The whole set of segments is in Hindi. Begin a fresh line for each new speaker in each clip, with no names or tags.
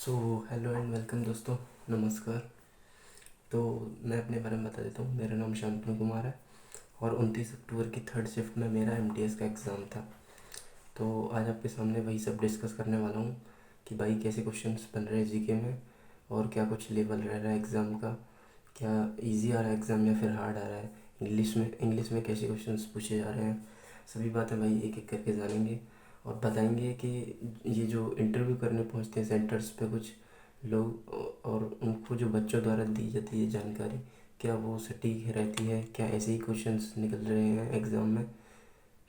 सो हेलो एंड वेलकम दोस्तों। नमस्कार। तो मैं अपने बारे में बता देता हूँ। मेरा नाम शांतनु कुमार है और 29 अक्टूबर की थर्ड शिफ्ट में मेरा एमटीएस का एग्ज़ाम था। तो आज आपके सामने वही सब डिस्कस करने वाला हूँ कि भाई कैसे क्वेश्चंस बन रहे हैं जीके में और क्या कुछ लेवल रह रहा है एग्ज़ाम का, क्या इजी आ रहा है एग्ज़ाम या फिर हार्ड आ रहा है। इंग्लिश में कैसे क्वेश्चंस पूछे जा रहे हैं, सभी बातें भाई एक एक करके जानेंगे और बताएंगे कि ये जो इंटरव्यू करने पहुंचते हैं सेंटर्स पे कुछ लोग और उनको जो बच्चों द्वारा दी जाती है जानकारी, क्या वो सटीक रहती है, क्या ऐसे ही क्वेश्चंस निकल रहे हैं एग्ज़ाम में।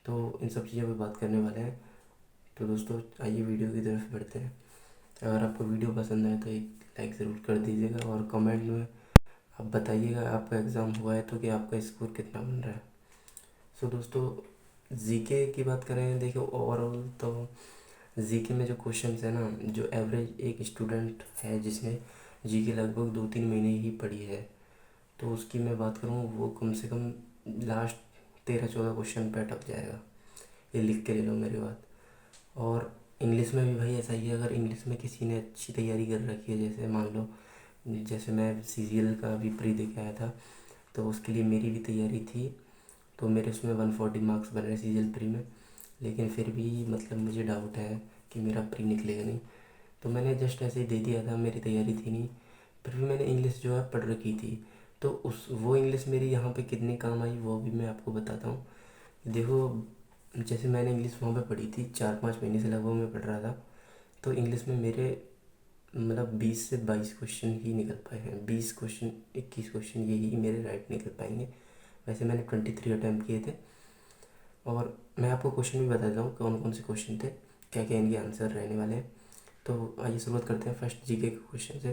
तो इन सब चीज़ों पे बात करने वाले हैं। तो दोस्तों आइए वीडियो की तरफ बढ़ते हैं। अगर आपको वीडियो पसंद आए तो एक लाइक ज़रूर कर दीजिएगा और कमेंट में आप बताइएगा आपका एग्ज़ाम हुआ है तो कि आपका स्कोर कितना बन रहा है। सो दोस्तों जीके की बात करें, देखिए ओवरऑल तो जीके में जो क्वेश्चंस है ना, जो एवरेज एक स्टूडेंट है जिसने जीके लगभग 2-3 महीने ही पढ़ी है, तो उसकी मैं बात करूँ वो कम से कम लास्ट 13-14 क्वेश्चन पे अटक जाएगा। ये लिख के ले लो मेरी बात। और इंग्लिश में भी भाई ऐसा ही है। अगर इंग्लिश में किसी ने अच्छी तैयारी कर रखी है, जैसे मान लो जैसे मैं सीजीएल का भी प्री दे के आया था, तो उसके लिए मेरी भी तैयारी थी। तो मेरे उसमें 140 मार्क्स बन रहे सीजीएल प्री में, लेकिन फिर भी मतलब मुझे डाउट है कि मेरा प्री निकलेगा नहीं। तो मैंने जस्ट ऐसे ही दे दिया था, मेरी तैयारी थी नहीं, फिर भी मैंने इंग्लिश जो है पढ़ रखी थी। तो उस वो इंग्लिश मेरी यहाँ पे कितनी काम आई वो भी मैं आपको बताता हूँ। देखो, जैसे मैंने इंग्लिश वहाँ पे पढ़ी थी 4-5 महीने से लगभग मैं पढ़ रहा था, तो इंग्लिश में मेरे मतलब 20 से 22 क्वेश्चन ही निकल पाए हैं। 20 क्वेश्चन 21 क्वेश्चन यही मेरे राइट निकल पाएंगे। वैसे मैंने 23 अटैम्प्ट किए थे और मैं आपको क्वेश्चन भी बता देता हूँ कौन कौन से क्वेश्चन थे, क्या क्या इनके आंसर रहने वाले हैं। तो आइए शुरुआत करते हैं फर्स्ट जीके के क्वेश्चन से।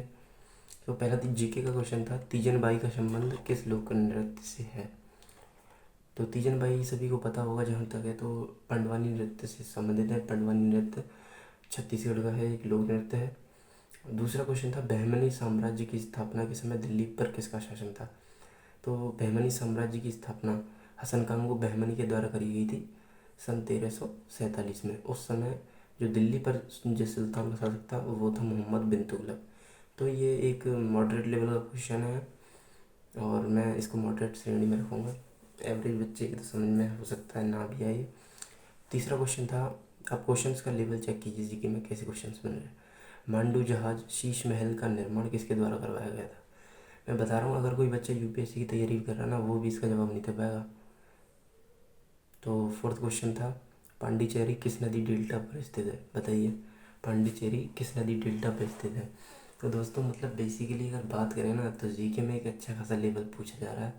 तो पहला जीके का क्वेश्चन था, तीजन बाई का संबंध किस लोक नृत्य से है। तो तीजन बाई सभी को पता होगा जहाँ तक है, तो पंडवानी नृत्य से संबंधित है। पंडवानी नृत्य छत्तीसगढ़ का है, एक लोक नृत्य है। दूसरा क्वेश्चन था, बहमनी साम्राज्य की स्थापना के समय दिल्ली पर किसका शासन था। तो बहमनी साम्राज्य की स्थापना हसन खान को बहमनी के द्वारा करी गई थी सन 1347 में। उस समय जो दिल्ली पर जिस सुल्तान का शासक था वो था मोहम्मद बिन तुगलक। तो ये एक मॉडरेट लेवल का क्वेश्चन है और मैं इसको मॉडरेट श्रेणी में रखूँगा। एवरेज बच्चे की तो समझ में हो सकता है ना भी आए। तीसरा क्वेश्चन था, आप क्वेश्चंस का लेवल चेक कीजिए जीके में कैसे क्वेश्चंस बन रहे हैं। मांडू जहाज शीश महल का निर्माण किसके द्वारा करवाया गया था। मैं बता रहा हूँ, अगर कोई बच्चा यूपीएससी की तैयारी कर रहा है ना, वो भी इसका जवाब नहीं दे पाएगा। तो फोर्थ क्वेश्चन था, पांडिचेरी किस नदी डेल्टा पर स्थित है, बताइए पांडिचेरी किस नदी डेल्टा पर स्थित है। तो दोस्तों मतलब बेसिकली अगर बात करें ना, तो जीके में एक अच्छा खासा लेवल पूछा जा रहा है।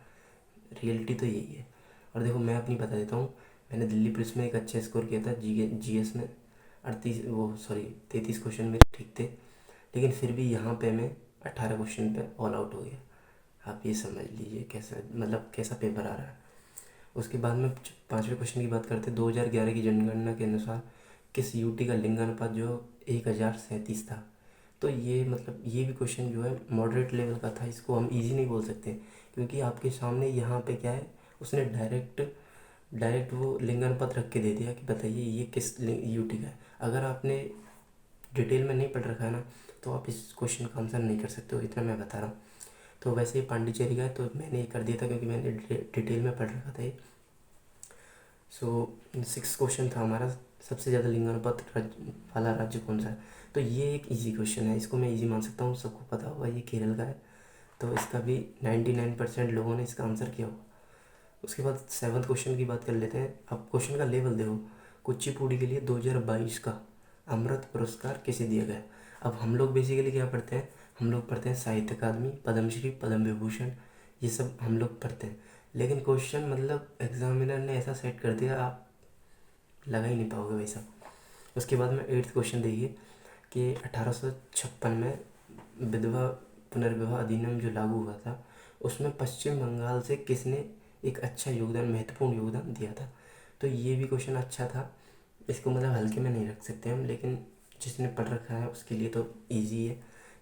रियलिटी तो यही है। और देखो मैं अपनी बता देता हूँ, मैंने दिल्ली पुलिस में एक अच्छा स्कोर किया था जीएस में। 33 क्वेश्चन मेरे ठीक थे, लेकिन फिर भी यहाँ पे मैं 18 क्वेश्चन पे ऑल आउट हो गया। आप ये समझ लीजिए कैसा मतलब कैसा पेपर आ रहा है। उसके बाद में पाँचवें क्वेश्चन की बात करते हैं। 2011 की जनगणना के अनुसार किस यूटी का लिंगानुपात जो 1037 था। तो ये मतलब ये भी क्वेश्चन जो है मॉडरेट लेवल का था, इसको हम इजी नहीं बोल सकते क्योंकि आपके सामने यहाँ पे क्या है, उसने डायरेक्ट डायरेक्ट वो लिंगानुपात रख के दे दिया कि बताइए ये किस यूटी का है। अगर आपने डिटेल में नहीं पढ़ रखा है ना, तो आप इस क्वेश्चन का आंसर नहीं कर सकते हो, इतना मैं बता रहा हूँ। तो वैसे ही पांडिचेरी का है, तो मैंने ये कर दिया था क्योंकि मैंने डिटेल में पढ़ रखा था ये। सो 6 क्वेश्चन था हमारा, सबसे ज़्यादा लिंगानुपात वाला राज्य कौन सा है। तो ये एक इजी क्वेश्चन है, इसको मैं इजी मान सकता हूँ, सबको पता होगा ये केरल का है। तो इसका भी 99% लोगों ने इसका आंसर किया होगा। उसके बाद 7th क्वेश्चन की बात कर लेते हैं। अब क्वेश्चन का लेवल देखो, कुचिपुड़ी के लिए 2022 का अमृत पुरस्कार किसे दिया गया। अब हम लोग बेसिकली क्या पढ़ते हैं, हम लोग पढ़ते हैं साहित्य अकादमी, पद्मश्री, पद्म विभूषण, ये सब हम लोग पढ़ते हैं। लेकिन क्वेश्चन मतलब एग्जामिनर ने ऐसा सेट कर दिया, आप लगा ही नहीं पाओगे वैसा। उसके बाद में 8th क्वेश्चन देखिए कि 1856 में विधवा पुनर्विवाह अधिनियम जो लागू हुआ था, उसमें पश्चिम बंगाल से किसने एक अच्छा योगदान, महत्वपूर्ण योगदान दिया था। तो ये भी क्वेश्चन अच्छा था, इसको मतलब हल्के में नहीं रख सकते हम, लेकिन जिसने पढ़ रखा है उसके लिए तो इजी है।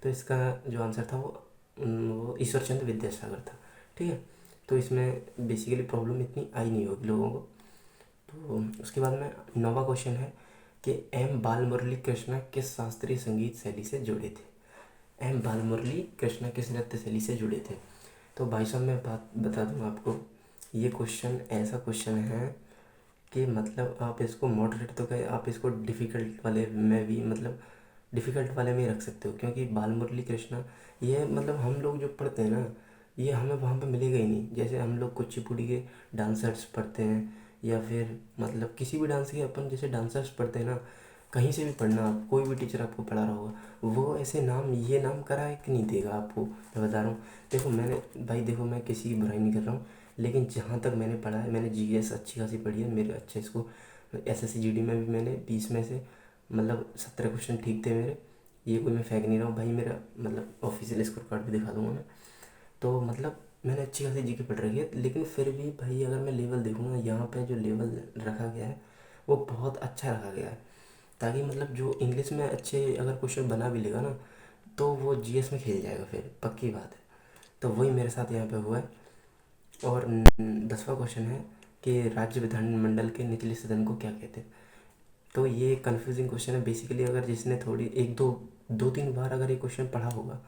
तो इसका जो आंसर था वो ईश्वर चंद्र विद्यासागर था। ठीक है, तो इसमें बेसिकली प्रॉब्लम इतनी आई नहीं होगी लोगों को। तो उसके बाद में 9वां क्वेश्चन है कि एम बाल मुरली कृष्णा किस शास्त्रीय संगीत शैली से जुड़े थे। एम बालमुरली कृष्णा किस नृत्य शैली से जुड़े थे। तो भाई साहब मैं बात बता दूं आपको, ये क्वेश्चन ऐसा क्वेश्चन है कि मतलब आप इसको मॉडरेट तो कहे, आप इसको डिफ़िकल्ट वाले में भी मतलब डिफ़िकल्ट वाले में ही रख सकते हो, क्योंकि बाल मुरली कृष्णा ये मतलब हम लोग जो पढ़ते हैं ना, ये हमें वहाँ पे मिलेगा ही नहीं। जैसे हम लोग कुचिपुड़ी के डांसर्स पढ़ते हैं, या फिर मतलब किसी भी डांस के अपन जैसे डांसर्स पढ़ते हैं ना, कहीं से भी पढ़ना आप, कोई भी टीचर आपको पढ़ा रहा होगा, वो ऐसे नाम ये नाम करा है कि नहीं देगा आपको। मैं बता रहा हूँ, देखो मैंने भाई देखो मैं किसी की बुराई नहीं कर रहा हूँ, लेकिन जहाँ तक मैंने पढ़ा है, मैंने जीएस अच्छी खासी पढ़ी है, मेरे अच्छे इसको एसएससी जीडी में भी मैंने 20 में से मतलब 17 क्वेश्चन ठीक थे मेरे। ये कोई मैं फेंक नहीं रहा हूँ भाई, मेरा मतलब ऑफिशियल स्कोर कार्ड भी दिखा दूंगा मैं। तो मतलब मैंने अच्छी खासी जीके पढ़ रखी है, लेकिन फिर भी भाई अगर मैं लेवल देखूँगा, यहाँ पे जो लेवल रखा गया है वो बहुत अच्छा रखा गया है, ताकि मतलब जो इंग्लिश में अच्छे अगर क्वेश्चन बना भी लेगा ना, तो वो जीएस में खेल जाएगा, फिर पक्की बात है। तो वही मेरे साथ यहाँ पे हुआ है। और 10वां क्वेश्चन है कि राज्य विधानमंडल के निचले सदन को क्या कहते हैं। तो ये कंफ्यूजिंग क्वेश्चन है बेसिकली, अगर जिसने थोड़ी एक दो दो तीन बार अगर ये क्वेश्चन पढ़ा होगा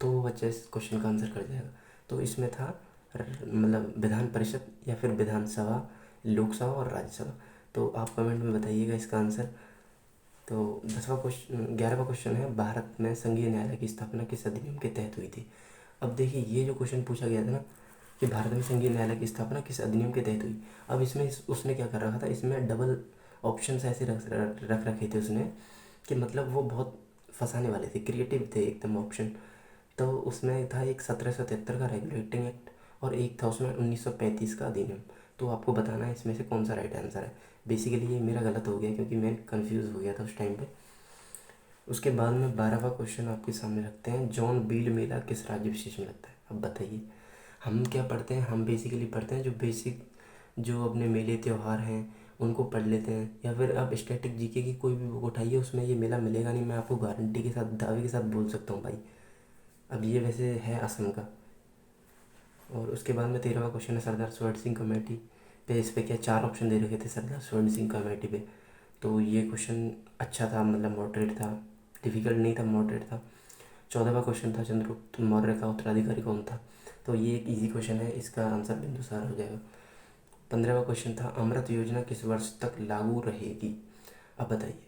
तो वो बच्चा इस क्वेश्चन का आंसर कर जाएगा। तो इसमें था मतलब विधान परिषद या फिर विधानसभा, लोकसभा और राज्यसभा। तो आप कमेंट में बताइएगा इसका आंसर। तो 11वां क्वेश्चन है, भारत में संघीय न्यायालय की स्थापना किस अधिनियम के तहत हुई थी। अब देखिए ये जो क्वेश्चन पूछा गया था ना कि भारत में संघीय न्यायालय की स्थापना किस अधिनियम के तहत हुई, अब इसमें उसने क्या कर रखा था, इसमें डबल ऑप्शंस ऐसे रख रखे थे उसने कि मतलब वो बहुत फंसाने वाले थे, क्रिएटिव थे एकदम ऑप्शन। तो उसमें था एक 1773 का रेगुलेटिंग एक्ट, और एक था उसमें 1935 का अधिनियम। तो आपको बताना है इसमें से कौन सा राइट आंसर है। बेसिकली ये मेरा गलत हो गया क्योंकि मैं कंफ्यूज हो गया था उस टाइम पे। उसके बाद में 12वां क्वेश्चन आपके सामने रखते हैं, जॉन बील मेला किस राज्य विशेष में लगता है। अब बताइए, हम क्या पढ़ते हैं, हम बेसिकली पढ़ते हैं जो बेसिक जो अपने मेले त्यौहार हैं उनको पढ़ लेते हैं, या फिर आप स्टैटिक जीके की कोई भी बुक उठाइए, उसमें ये मेला मिलेगा नहीं, मैं आपको गारंटी के साथ दावे के साथ बोल सकता हूँ भाई। अब ये वैसे है असम का। और उसके बाद में 13वां क्वेश्चन है, सरदार स्वर्ण सिंह कमेटी पे, इस पे क्या 4 ऑप्शन दे रखे थे सरदार स्वर्ण सिंह कमेटी पे। तो ये क्वेश्चन अच्छा था, मतलब मॉडरेट था, डिफ़िकल्ट नहीं था, मॉडरेट था। 14वां क्वेश्चन था, चंद्रगुप्त मौर्य का उत्तराधिकारी कौन था। तो ये एक इजी क्वेश्चन है, इसका आंसर बिंदुसार हो जाएगा। 15वां क्वेश्चन था, अमृत योजना किस वर्ष तक लागू रहेगी। अब बताइए,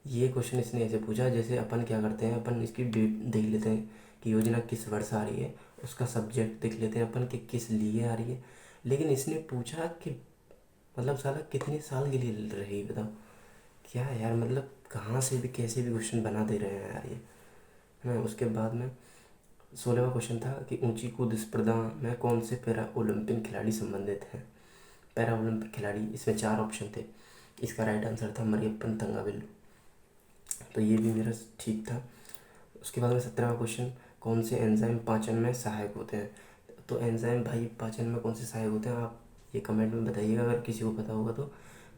ये क्वेश्चन इसने ऐसे पूछा जैसे अपन क्या करते हैं, अपन इसकी डेट देख लेते हैं कि योजना किस वर्ष आ रही है, उसका सब्जेक्ट देख लेते हैं अपन कि किस लिए आ रही है, लेकिन इसने पूछा कि मतलब साला कितने साल के लिए रहेगी, बताओ। क्या है यार, मतलब कहाँ से भी कैसे भी क्वेश्चन बना दे रहे हैं यार ये, है ना। उसके बाद में 16वां क्वेश्चन था कि ऊंची कूद स्पर्धा में कौन से पैरा ओलंपिक खिलाड़ी संबंधित हैं। पैरा ओलंपिक खिलाड़ी, इसमें 4 ऑप्शन थे, इसका राइट आंसर था मरियप्पन तंगावेलु। तो ये भी मेरा ठीक था। उसके बाद में 17वां क्वेश्चन, कौन से एंजाइम पाचन में सहायक होते हैं। तो एंजाइम भाई पाचन में कौन से सहायक होते हैं, आप ये कमेंट में बताइएगा अगर किसी को पता होगा तो।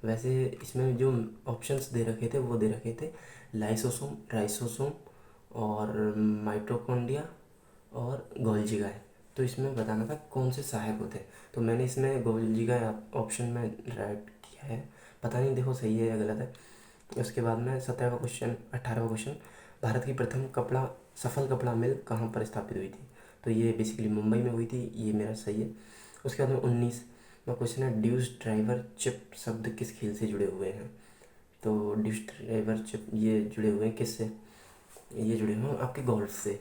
वैसे इसमें जो ऑप्शंस दे रखे थे वो दे रखे थे लाइसोसोम, राइसोसोम और माइटोकॉन्ड्रिया और गोल्जी गाय। तो इसमें बताना था कौन से सहायक होते हैं, तो मैंने इसमें गोल्जी गाय ऑप्शन में राइट किया है, पता नहीं देखो सही है या गलत है। उसके बाद में 17वां क्वेश्चन 18वां क्वेश्चन, भारत की प्रथम सफल कपड़ा मिल कहाँ पर स्थापित हुई थी। तो ये बेसिकली मुंबई में हुई थी, ये मेरा सही है। उसके बाद में 19वां क्वेश्चन है, ड्यूस ड्राइवर चिप शब्द किस खेल से जुड़े हुए हैं। तो ड्यूस ड्राइवर चिप ये जुड़े हुए हैं किससे, ये जुड़े हुए हैं आपके गोल्फ से,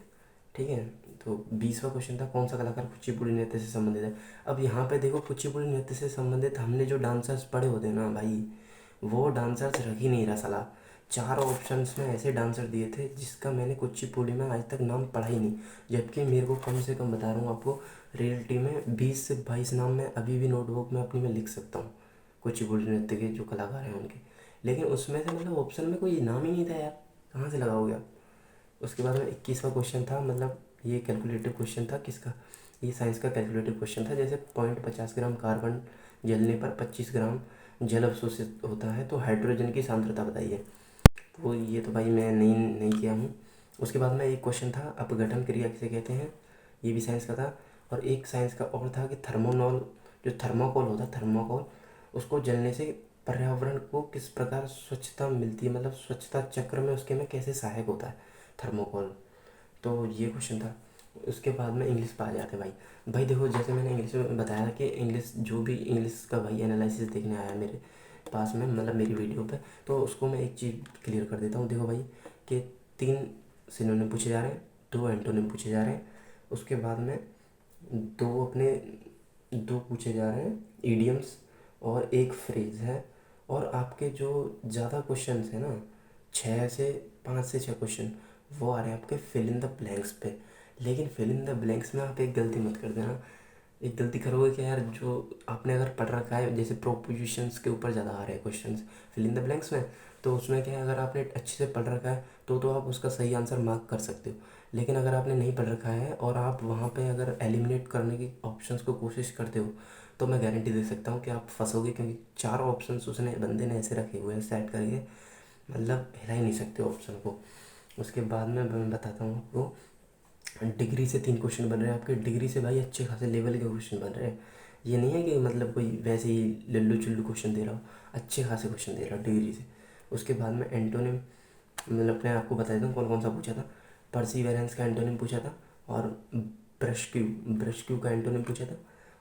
ठीक है। तो 20वां क्वेश्चन था, कौन सा कलाकार कुचिपुड़ी नृत्य से संबंधित है। अब यहाँ पे देखो कुचिपुड़ी नृत्य से संबंधित हमने जो डांसर्स पढ़े होते हैं ना भाई, वो डांसर्स रख ही नहीं रहा साला। 4 ऑप्शंस में ऐसे डांसर दिए थे जिसका मैंने कुचिपुड़ी में आज तक नाम पढ़ा ही नहीं, जबकि मेरे को कम से कम बता रहा हूँ आपको, रियलिटी में 20 से 22 नाम मैं अभी भी नोटबुक में अपनी में लिख सकता हूँ कुचिपुड़ी नृत्य के जो कलाकार हैं उनके, लेकिन उसमें से मतलब ऑप्शन में कोई नाम ही नहीं था यार, कहाँ से लगाओगे आप। उसके बाद में 21वां क्वेश्चन था, मतलब ये कैलकुलेटिव क्वेश्चन था किसका, ये साइंस का कैलकुलेटिव क्वेश्चन था। जैसे 0.50 ग्राम कार्बन जलने पर 25 ग्राम जल अवशोषित होता है, तो हाइड्रोजन की सांद्रता बताइए। तो ये तो भाई मैं नहीं नहीं किया हूँ। उसके बाद में एक क्वेश्चन था, अपघटन क्रिया किसे कहते हैं, ये भी साइंस का था। और एक साइंस का और था कि थर्मोनॉल, जो थर्माकोल होता है थर्माकोल, उसको जलने से पर्यावरण को किस प्रकार स्वच्छता मिलती है, मतलब स्वच्छता चक्र में उसके में कैसे सहायक होता है थर्माकोल। तो ये क्वेश्चन था। उसके बाद में इंग्लिश पे आ जाते भाई देखो, जैसे मैंने इंग्लिश में बताया कि इंग्लिश जो भी इंग्लिश का भाई एनालिसिस देखने आया मेरे पास में, मतलब मेरी वीडियो पे, तो उसको मैं एक चीज़ क्लियर कर देता हूँ। देखो भाई कि 3 सिनोनिम पूछे जा रहे हैं, 2 एंटोनिम पूछे जा रहे हैं, उसके बाद में 2 पूछे जा रहे हैं ईडियम्स, और एक फ्रेज़ है। और आपके जो ज़्यादा क्वेश्चंस हैं ना, 5 से 6 क्वेश्चन वो आ रहे हैं आपके फिल इन द ब्लैंक्स पे। लेकिन फिल इन द ब्लैंक्स में आप एक गलती मत कर देना। एक गलती करोगे कि यार, जो आपने अगर पढ़ रखा है, जैसे प्रोपोजिशंस के ऊपर ज़्यादा आ रहे हैं questions fill in the blanks में, तो उसमें क्या है, अगर आपने अच्छे से पढ़ रखा है तो आप उसका सही आंसर मार्क कर सकते हो। लेकिन अगर आपने नहीं पढ़ रखा है और आप वहाँ पे अगर एलिमिनेट करने की ऑप्शंस को कोशिश करते हो, तो मैं गारंटी दे सकता हूँ कि आप फंसोगे, क्योंकि 4 ऑप्शंस उसने बंदे ने ऐसे रखे हुए हैं सेट करके, मतलब हिला ही नहीं सकते ऑप्शन को। उसके बाद में मैं बताता हूँ आपको, डिग्री से 3 क्वेश्चन बन रहे हैं आपके। डिग्री से भाई अच्छे खासे लेवल के क्वेश्चन बन रहे हैं। ये नहीं है कि मतलब कोई वैसे ही लल्लू चुल्लू क्वेश्चन दे रहा हो, अच्छे खासे क्वेश्चन दे रहा हो डिग्री से। उसके बाद में एंटोनिम, मतलब मैं आपको बता देता हूँ कौन कौन सा पूछा था। परसीवेरेंस का एंटोनिम पूछा था, और ब्रश क्यू का एंटोनिम पूछा था।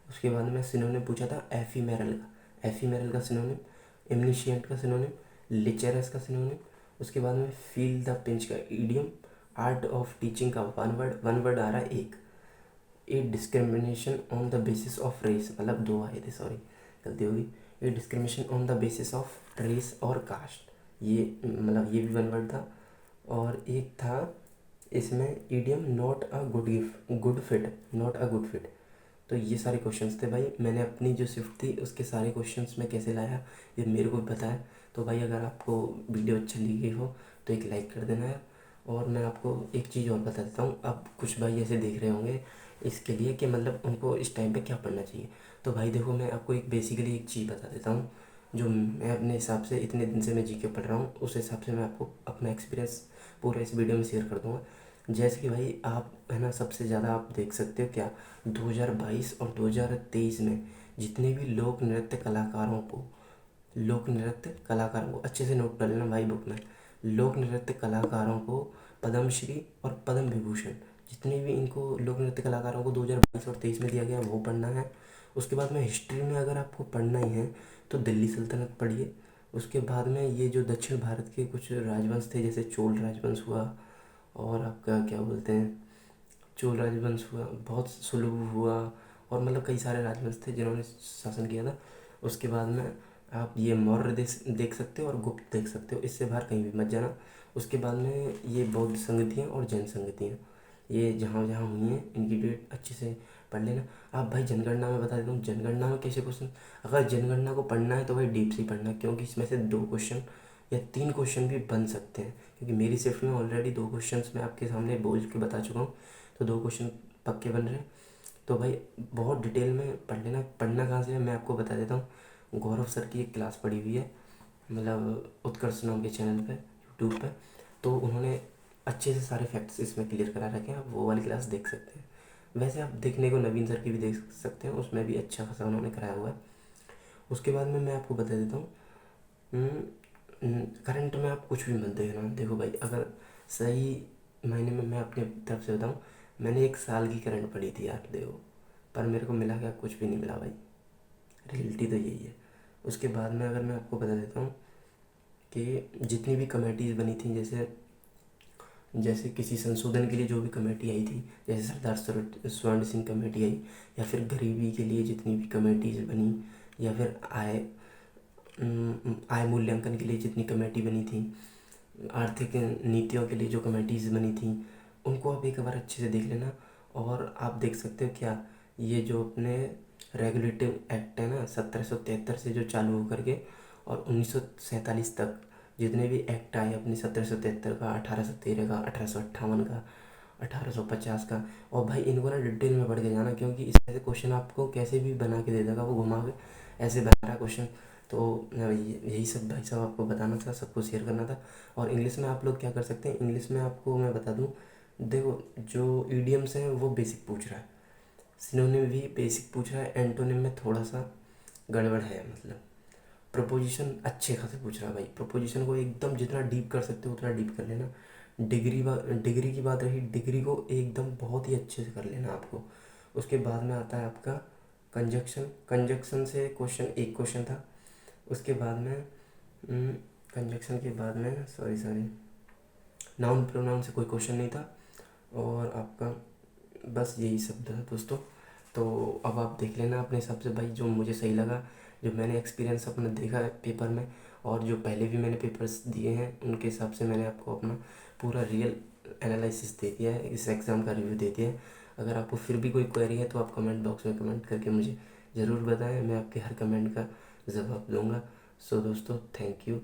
उसके बाद में सिनोनिम पूछा था एफीमेरल का सिनोनिम, एमनिशिएंट का सिनोनिम, लिचेरस का सिनोनिम। उसके बाद में फील द पिंच का ईडियम, आर्ट ऑफ टीचिंग का वन वर्ड आ रहा है एक, a discrimination on the basis of race, मतलब 2 आए थे, सॉरी गलती होगी। A discrimination on the basis of race और कास्ट, ये मतलब ये भी वन वर्ड था। और एक था इसमें idiom, not a good fit, not a good fit. तो ये सारे क्वेश्चंस थे भाई। मैंने अपनी जो शिफ्ट थी उसके सारे क्वेश्चंस मैं कैसे लाया ये मेरे को भी पता है। तो भाई अगर आपको वीडियो अच्छी लगी हो तो एक लाइक कर देना है। और मैं आपको एक चीज़ और बता देता हूँ, अब कुछ भाई ऐसे देख रहे होंगे इसके लिए कि मतलब उनको इस टाइम पे क्या पढ़ना चाहिए। तो भाई देखो, मैं आपको एक बेसिकली एक चीज़ बता देता हूँ, जो मैं अपने हिसाब से इतने दिन से मैं जीके पढ़ रहा हूँ उस हिसाब से मैं आपको अपना एक्सपीरियंस पूरा इस वीडियो में शेयर कर दूँगा। जैसे कि भाई आप है ना, सबसे ज़्यादा आप देख सकते हो क्या, 2022 और 2023 में जितने भी लोक नृत्य कलाकारों को अच्छे से नोट कर लेना भाई बुक में। लोक नृत्य कलाकारों को पद्मश्री और पद्म विभूषण, जितने भी इनको लोक नृत्य कलाकारों को 2022 और 23 में दिया गया वो पढ़ना है। उसके बाद में हिस्ट्री में अगर आपको पढ़ना ही है तो दिल्ली सल्तनत पढ़िए। उसके बाद में ये जो दक्षिण भारत के कुछ राजवंश थे, जैसे चोल राजवंश हुआ, और आपका क्या बोलते हैं, चोल राजवंश हुआ, बहुत सुलभ हुआ, और मतलब कई सारे राजवंश थे जिन्होंने शासन किया था। उसके बाद में आप ये मौर्य देश देख सकते हो और गुप्त देख सकते हो, इससे बाहर कहीं भी मत जाना। उसके बाद में ये बौद्ध संगतियाँ और जैन संगतियाँ, ये जहाँ जहाँ हुई हैं इनकी डेट अच्छे से पढ़ लेना। आप भाई जनगणना में बता देता हूँ, जनगणना में कैसे क्वेश्चन, अगर जनगणना को पढ़ना है तो भाई डीप से ही पढ़ना है, क्योंकि इसमें से 2 क्वेश्चन या 3 क्वेश्चन भी बन सकते हैं। क्योंकि मेरी शिफ्ट में ऑलरेडी 2 क्वेश्चन मैं आपके सामने बोल के बता चुका हूँ, तो 2 क्वेश्चन पक्के बन रहे हैं। तो भाई बहुत डिटेल में पढ़ लेना। पढ़ना कहाँ से है मैं आपको बता देता हूँ, गौरव सर की एक क्लास पढ़ी हुई है, मतलब उत्कर्ष नाम के चैनल पे यूट्यूब पे, तो उन्होंने अच्छे से सारे फैक्ट्स इसमें क्लियर करा रखे हैं, आप वो वाली क्लास देख सकते हैं। वैसे आप देखने को नवीन सर की भी देख सकते हैं, उसमें भी अच्छा खासा उन्होंने कराया हुआ है। उसके बाद में मैं आपको बता देता हूँ, करंट में आप कुछ भी मत देखना। देखो भाई, अगर सही मायने में मैं अपने तरफ से बताऊँ, मैंने 1 साल की करंट पढ़ी थी यार देखो, पर मेरे को मिला क्या, कुछ भी नहीं मिला भाई। रियलिटी तो यही है। उसके बाद में अगर मैं आपको बता देता हूँ कि जितनी भी कमेटीज़ बनी थी, जैसे जैसे किसी संशोधन के लिए जो भी कमेटी आई थी, जैसे सरदार स्वर्ण सिंह कमेटी आई, या फिर गरीबी के लिए जितनी भी कमेटीज बनी, या फिर आय मूल्यांकन के लिए जितनी कमेटी बनी थी, आर्थिक नीतियों के लिए जो कमेटीज़ बनी थी, उनको आप एक बार अच्छे से देख लेना। और आप देख सकते हो क्या, ये जो अपने रेगुलेटिव एक्ट है ना 1773 से जो चालू होकर के और 1947 तक जितने भी एक्ट आए अपने, 1773 का, 1813 का, 1858 का, 1850 का, और भाई इनको ना डिटेल में पढ़ के जाना, क्योंकि इस तरह से क्वेश्चन आपको कैसे भी बना के दे देगा वो, घुमा के ऐसे बना रहा क्वेश्चन। तो यही सब भाई साहब आपको बताना था, सबको शेयर करना था। और इंग्लिश में आप लोग क्या कर सकते हैं, इंग्लिश में आपको मैं बता दूं, देखो जो ईडियम्स हैं वो बेसिक पूछ रहा है, सिनोनिम भी बेसिक पूछ रहा है, एंटोनिम में थोड़ा सा गड़बड़ है, मतलब प्रपोजिशन अच्छे खासे पूछ रहा है भाई। प्रपोजिशन को एकदम जितना डीप कर सकते हो उतना डीप कर लेना। डिग्री की बात रही, डिग्री को एकदम बहुत ही अच्छे से कर लेना आपको। उसके बाद में आता है आपका कंजक्शन। कंजक्शन से एक क्वेश्चन था। उसके बाद में कंजक्शन के बाद में सॉरी नाउन प्रोनाउन से कोई क्वेश्चन नहीं था। और आपका बस यही सब था दोस्तों। तो अब आप देख लेना अपने हिसाब से भाई, जो मुझे सही लगा, जो मैंने एक्सपीरियंस अपना देखा है पेपर में, और जो पहले भी मैंने पेपर्स दिए हैं उनके हिसाब से मैंने आपको अपना पूरा रियल एनालिसिस दे दिया है, इस एग्ज़ाम का रिव्यू दे दिया है। अगर आपको फिर भी कोई क्वेरी है तो आप कमेंट बॉक्स में कमेंट करके मुझे ज़रूर बताएं, मैं आपके हर कमेंट का जवाब दूंगा। सो दोस्तों, थैंक यू।